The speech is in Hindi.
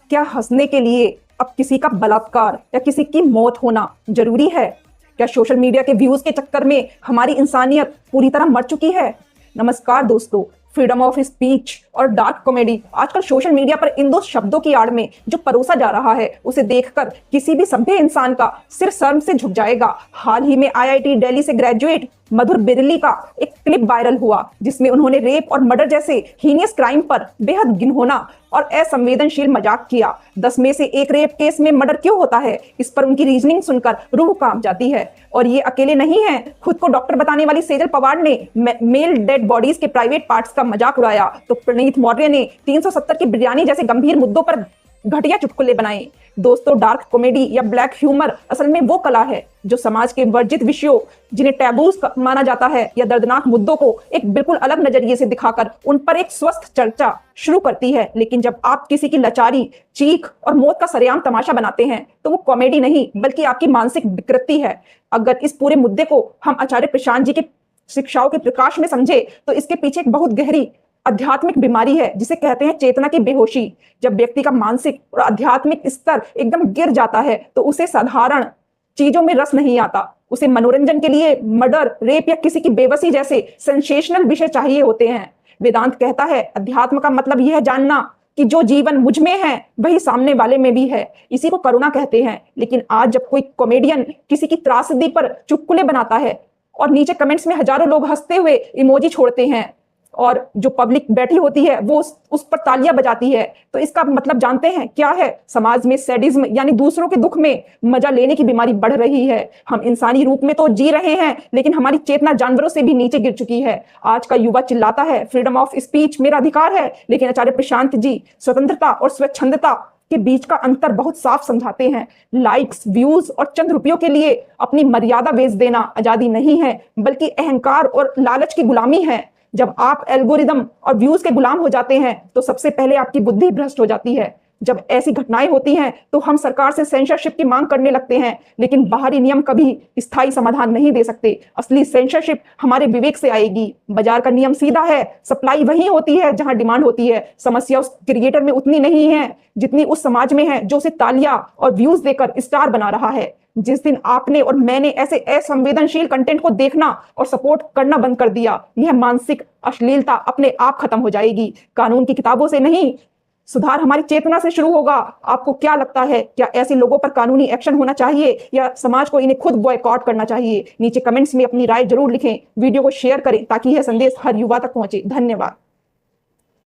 क्या हंसने के लिए अब किसी का बलात्कार या किसी की मौत होना जरूरी है? क्या सोशल मीडिया के व्यूज के चक्कर में हमारी इंसानियत पूरी तरह मर चुकी है? नमस्कार दोस्तों, फ्रीडम ऑफ स्पीच और डार्क कॉमेडी आजकल सोशल मीडिया पर इन दो शब्दों की आड़ में जो परोसा जा रहा है उसे देखकर किसी भी सभ्य इंसान का सिर शर्म से झुक जाएगा। हाल ही में आईआईटी दिल्ली से ग्रेजुएट मधुर बिरली का एक क्लिप वायरल हुआ जिसमें उन्होंने रेप और मर्डर जैसे हीनियस क्राइम पर बेहद घिनौना और असंवेदनशील मजाक किया। 10 में से एक रेप केस में मर्डर क्यों होता है, इस पर उनकी रीजनिंग सुनकर रूह कांप जाती है। और ये अकेले नहीं है, खुद को डॉक्टर बताने वाली सेजल पवार ने मेल डेड बॉडीज के प्राइवेट पार्ट्स का मजाक उड़ाया तो प्रणीत मौर्य ने 370 की बिरयानी जैसे गंभीर मुद्दों पर घटिया चुटकुले बनाए। दोस्तों, डार्क कॉमेडी या ब्लैक ह्यूमर असल में वो कला है जो समाज के वर्जित विषयों जिन्हें टैबूज माना जाता है या दर्दनाक मुद्दों को एक बिल्कुल अलग नजरिए से दिखाकर उन पर एक स्वस्थ चर्चा शुरू करती है। लेकिन जब आप किसी की लाचारी, चीख और मौत का सरेआम तमाशा बनाते हैं तो वो कॉमेडी नहीं बल्कि आपकी मानसिक विकृति है। अगर इस पूरे मुद्दे को हम आचार्य प्रशांत जी के शिक्षाओं के प्रकाश में समझे तो इसके पीछे एक बहुत गहरी आध्यात्मिक बीमारी है जिसे कहते हैं चेतना की बेहोशी। जब व्यक्ति का मानसिक और आध्यात्मिक स्तर एकदम गिर जाता है तो उसे साधारण चीजों में रस नहीं आता, उसे मनोरंजन के लिए मर्डर, रेप या किसी की बेबसी जैसे सेंसेशनल विषय चाहिए होते हैं। वेदांत कहता है अध्यात्म का मतलब यह जानना कि जो जीवन मुझ में है वही सामने वाले में भी है, इसी को करुणा कहते हैं। लेकिन आज जब कोई कॉमेडियन किसी की त्रासदी पर चुटकुले बनाता है और नीचे कमेंट्स में हजारों लोग हंसते हुए इमोजी छोड़ते हैं और जो पब्लिक बैठी होती है वो उस पर तालियां बजाती है, तो इसका मतलब जानते हैं क्या है? समाज में सैडिज्म यानी दूसरों के दुख में मजा लेने की बीमारी बढ़ रही है। हम इंसानी रूप में तो जी रहे हैं लेकिन हमारी चेतना जानवरों से भी नीचे गिर चुकी है। आज का युवा चिल्लाता है फ्रीडम ऑफ स्पीच मेरा अधिकार है, लेकिन आचार्य प्रशांत जी स्वतंत्रता और स्वच्छंदता के बीच का अंतर बहुत साफ समझाते हैं। लाइक्स, व्यूज और चंद रुपयों के लिए अपनी मर्यादा बेच देना आजादी नहीं है बल्कि अहंकार और लालच की गुलामी है। जब आप एल्गोरिदम और व्यूज के गुलाम हो जाते हैं तो सबसे पहले आपकी बुद्धि भ्रष्ट हो जाती है। जब ऐसी घटनाएं होती हैं तो हम सरकार से सेंसरशिप की मांग करने लगते हैं, लेकिन बाहरी नियम कभी स्थायी समाधान नहीं दे सकते। असली सेंसरशिप हमारे विवेक से आएगी। बाजार का नियम सीधा है, सप्लाई वही होती है जहां डिमांड होती है। समस्या उस क्रिएटर में उतनी नहीं है जितनी उस समाज में है जो उसे तालियां और व्यूज देकर स्टार बना रहा है। जिस दिन आपने और मैंने ऐसे असंवेदनशील कंटेंट को देखना और सपोर्ट करना बंद कर दिया, यह मानसिक अश्लीलता अपने आप खत्म हो जाएगी। कानून की किताबों से नहीं, सुधार हमारी चेतना से शुरू होगा। आपको क्या लगता है, क्या ऐसे लोगों पर कानूनी एक्शन होना चाहिए या समाज को इन्हें खुद बॉयकॉट करना चाहिए? नीचे कमेंट्स में अपनी राय जरूर लिखें, वीडियो को शेयर करें ताकि यह संदेश हर युवा तक पहुंचे। धन्यवाद।